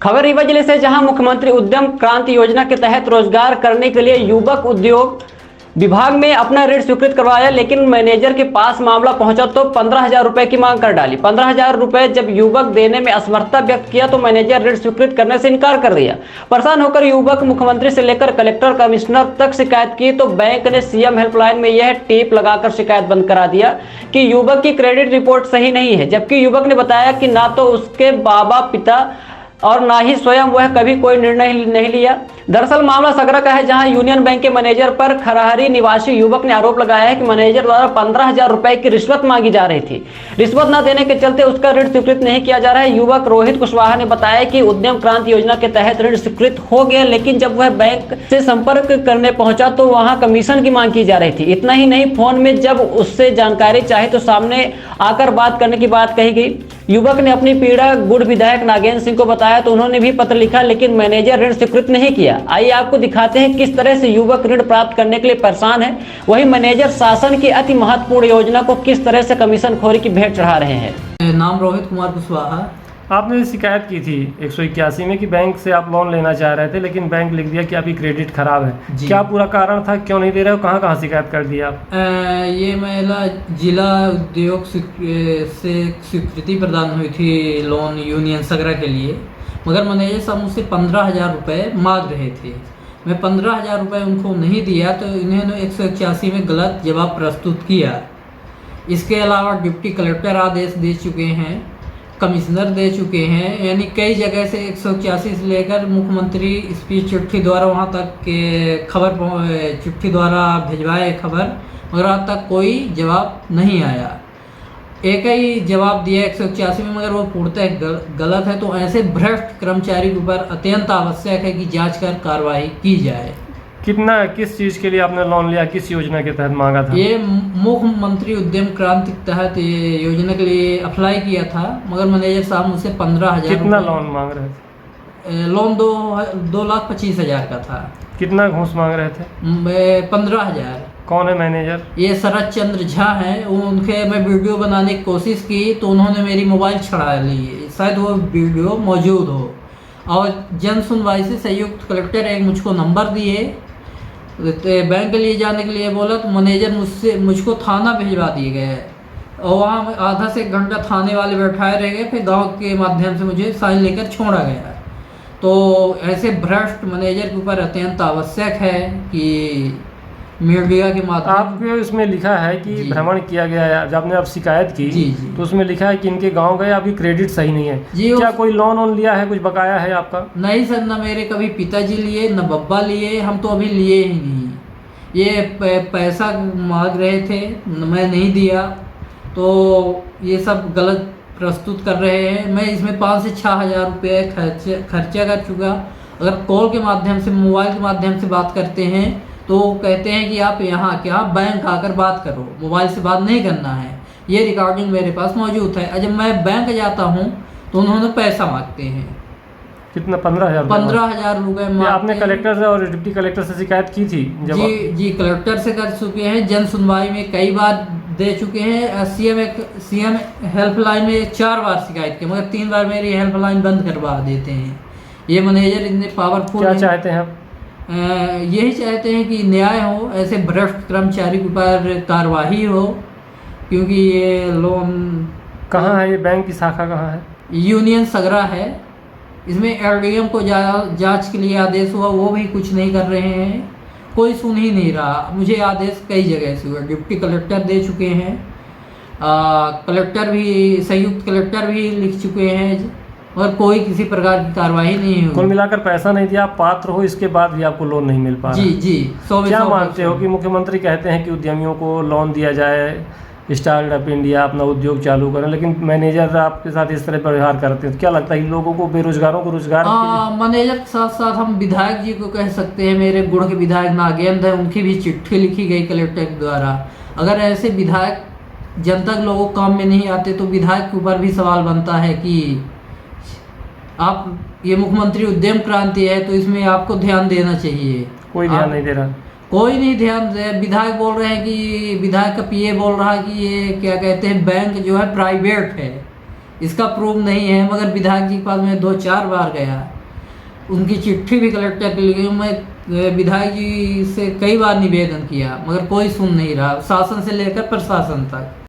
खबर रीवा जिले से, जहां मुख्यमंत्री उद्यम क्रांति योजना के तहत रोजगार करने के लिए युवक उद्योग विभाग में अपना ऋण स्वीकृत करवाया, लेकिन मैनेजर के पास मामला पहुंचा तो 15,000 रुपए की मांग कर डाली। 15,000 रुपए जब युवक देने में असमर्थता व्यक्त किया तो मैनेजर ऋण स्वीकृत करने से इनकार कर दिया। परेशान होकर युवक मुख्यमंत्री से लेकर कलेक्टर कमिश्नर तक शिकायत की तो बैंक ने सीएम हेल्पलाइन में यह टेप लगाकर शिकायत बंद करा दिया कि युवक की क्रेडिट रिपोर्ट सही नहीं है, जबकि युवक ने बताया कि ना तो उसके बाबा पिता और ना ही स्वयं वह कभी कोई निर्णय नहीं लिया। दरअसल मामला सगरा का है, जहां यूनियन बैंक के मैनेजर पर खरहरी निवासी युवक ने आरोप लगाया है कि मैनेजर द्वारा 15,000 रुपए की रिश्वत मांगी जा रही थी। रिश्वत न देने के चलते उसका ऋण स्वीकृत नहीं किया जा रहा है। युवक रोहित कुशवाहा ने बताया कि उद्यम क्रांति योजना के तहत ऋण स्वीकृत हो गया, लेकिन जब वह बैंक से संपर्क करने पहुंचा तो वहां कमीशन की मांग की जा रही थी। इतना ही नहीं, फोन में जब उससे जानकारी चाही तो सामने आकर बात करने की बात कही गई। युवक ने अपनी पीड़ा गुड़ विधायक नागेंद्र सिंह को बताया तो उन्होंने भी पत्र लिखा, लेकिन मैनेजर ऋण स्वीकृत नहीं किया। आइए आपको दिखाते हैं किस तरह से युवक ऋण प्राप्त करने के लिए परेशान है, वही मैनेजर शासन की अति महत्वपूर्ण योजना को किस तरह से कमीशन खोरी की भेंट चढ़ा रहे हैं। नाम रोहित कुमार कुशवाहा। आपने शिकायत की थी 181 में कि बैंक से आप लोन लेना चाह रहे थे, लेकिन बैंक लिख दिया कि आपकी क्रेडिट खराब है। क्या पूरा कारण था, क्यों नहीं दे रहे हो, कहाँ कहाँ शिकायत कर दी आप? ये महिला जिला उद्योग से स्वीकृति प्रदान हुई थी लोन यूनियन सगरा के लिए, मगर मैनेजर साहब मुझसे 15,000 रुपये मांग रहे थे। मैं 15,000 रुपये उनको नहीं दिया तो इन्होंने 181 में गलत जवाब प्रस्तुत किया। इसके अलावा डिप्टी कलेक्टर आदेश दे चुके हैं, कमिश्नर दे चुके हैं, यानी कई जगह से 181 से लेकर मुख्यमंत्री स्पीच चिट्ठी द्वारा वहां तक के खबर चिट्ठी द्वारा भिजवाए खबर, मगर आज तक कोई जवाब नहीं आया। एक ही जवाब दिया 181 में, मगर वो पूर्णतः गलत है। तो ऐसे भ्रष्ट कर्मचारी के ऊपर अत्यंत आवश्यक है कि जांच कर कार्रवाई की जाए। किस चीज़ के लिए आपने लोन लिया, किस योजना के तहत मांगा था? ये मुख्यमंत्री उद्यम क्रांति के तहत ये योजना के लिए अप्लाई किया था, मगर मैनेजर साहब मुझसे 15,000। कितना लोन मांग रहे थे? लोन 2,25,000 का था। कितना घूस मांग रहे थे? 15,000। कौन है मैनेजर? ये शरद चंद्र झा हैं। उनके मैं वीडियो बनाने की कोशिश की तो उन्होंने मेरी मोबाइल छड़ा ली, शायद वो वीडियो मौजूद हो। और जन सुनवाई से संयुक्त कलेक्टर एक मुझको नंबर दिए, बैंक के लिए जाने के लिए बोला तो मैनेजर मुझको थाना भिजवा दिए गए और वहाँ आधा से 1 घंटा थाने वाले बैठाए रह गए। फिर गांव के माध्यम से मुझे साइन लेकर छोड़ा गया। तो ऐसे भ्रष्ट मैनेजर के ऊपर अत्यंत आवश्यक है कि मीडिया के माध्यम। आपके उसमें लिखा है कि भ्रमण किया गया है, जब आपने शिकायत की तो उसमें लिखा है कि इनके गांव गए, अभी क्रेडिट सही नहीं है। क्या कोई लोन लिया है, कुछ बकाया है आपका? नहीं सर, न मेरे कभी पिताजी लिए न बब्बा लिए, हम तो अभी लिए ही नहीं। ये पैसा मांग रहे थे, मैं नहीं दिया, तो ये सब गलत प्रस्तुत कर रहे हैं। मैं इसमें 5 से 6,000 रुपये खर्चा कर चुका। अगर कॉल के माध्यम से, मोबाइल के माध्यम से बात करते हैं तो कहते हैं कि आप यहाँ क्या बैंक आकर बात करो, मोबाइल से बात नहीं करना है। ये रिकॉर्डिंग मेरे पास मौजूद है। जब मैं बैंक जाता हूँ तो उन्होंने पैसा मांगते हैं। कितना? 15,000? 15,000 रुपये मांगते। आपने कलेक्टर से और डिप्टी कलेक्टर से शिकायत की थी? जी, कलेक्टर से कर चुके हैं, जन सुनवाई में कई बार दे चुके हैं, सीएम हेल्पलाइन में 4 बार शिकायत की, मगर 3 बार मेरी हेल्पलाइन बंद करवा देते हैं। ये मैनेजर इतने पावरफुल। क्या चाहते हैं आप? यही चाहते हैं कि न्याय हो, ऐसे भ्रष्ट कर्मचारी के ऊपर कार्रवाई हो, क्योंकि ये लोन। कहाँ है ये बैंक की शाखा, कहाँ है? यूनियन सगरा है। इसमें एलडीएम को जांच के लिए आदेश हुआ, वो भी कुछ नहीं कर रहे हैं, कोई सुन ही नहीं रहा। मुझे आदेश कई जगह से हुआ, डिप्टी कलेक्टर दे चुके हैं, कलेक्टर भी, संयुक्त कलेक्टर भी लिख चुके हैं, और कोई किसी प्रकार की कार्रवाई नहीं हुई। कुल मिलाकर पैसा नहीं दिया, आप पात्र हो, इसके बाद भी आपको लोन नहीं मिल पा रहा? जी। क्या मानते हो कि मुख्यमंत्री कहते हैं कि उद्यमियों को लोन दिया जाए, स्टार्टअप इंडिया अपना उद्योग चालू करें, लेकिन मैनेजर आपके साथ इस तरह व्यवहार करते हैं, तो क्या लगता है कि लोगों को, बेरोजगारों को रोजगार? मैनेजर के साथ साथ हम विधायक जी को कह सकते हैं। मेरे गुड़ के विधायक नागेंद्र है, उनकी भी चिट्ठी लिखी गई कलेक्टर द्वारा। अगर ऐसे विधायक जनता के लोगों काम में नहीं आते तो विधायक के ऊपर भी सवाल बनता है कि आप, ये मुख्यमंत्री उद्यम क्रांति है तो इसमें आपको ध्यान देना चाहिए। कोई ध्यान नहीं दे रहा। कोई नहीं ध्यान दे। विधायक बोल रहे हैं कि, विधायक का पीए बोल रहा है कि ये क्या कहते हैं, बैंक जो है प्राइवेट है, इसका प्रूफ नहीं है, मगर विधायक जी के पास मैं 2-4 बार गया। उनकी चिट्ठी भी कलेक्टर के लिए मैं विधायक जी से कई बार निवेदन किया, मगर कोई सुन नहीं रहा, शासन से लेकर प्रशासन तक।